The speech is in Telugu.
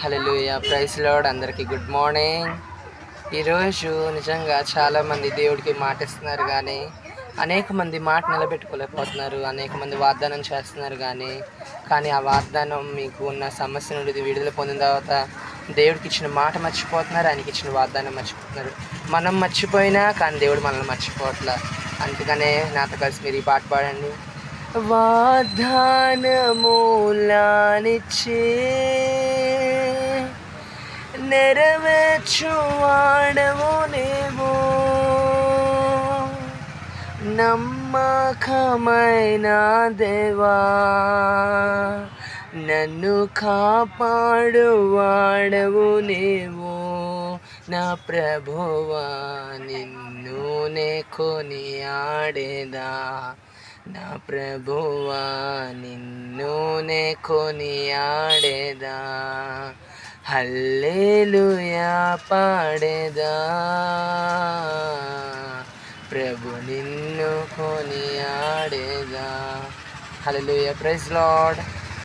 హల్లెలూయా, ప్రైజ్ లార్డ్. అందరికీ గుడ్ మార్నింగ్. ఈరోజు నిజంగా చాలామంది దేవుడికి మాట ఇస్తున్నారు కానీ అనేక మంది మాట నిలబెట్టుకోలేకపోతున్నారు. అనేక మంది వాగ్దానం చేస్తున్నారు కానీ ఆ వాగ్దానం మీకు ఉన్న సమస్య నుండి విడుదల పొందిన తర్వాత దేవుడికి ఇచ్చిన మాట మర్చిపోతున్నారు, ఆయనకి ఇచ్చిన వాగ్దానం మర్చిపోతున్నారు. మనం మర్చిపోయినా కానీ దేవుడు మనల్ని మర్చిపోవట్లే. అందుకనే నాతో కలిసి మీరు ఈ పాట పాడండి. వాగ్దానములానిచ్చే నెరవేర్చువాడవు నీవు, నమ్మకమైన దేవా, నన్ను కాపాడువాడవు నీవు. నా ప్రభువా నిన్ను నే కొనియాడేదా, నా ప్రభువా నిన్ను నే కొనియాడేదా, హల్లెలూయా పాడేదా, ప్రభు నిన్ను కొనియాడేదా. హల్లెలూయా, ప్రైజ్ లార్డ్.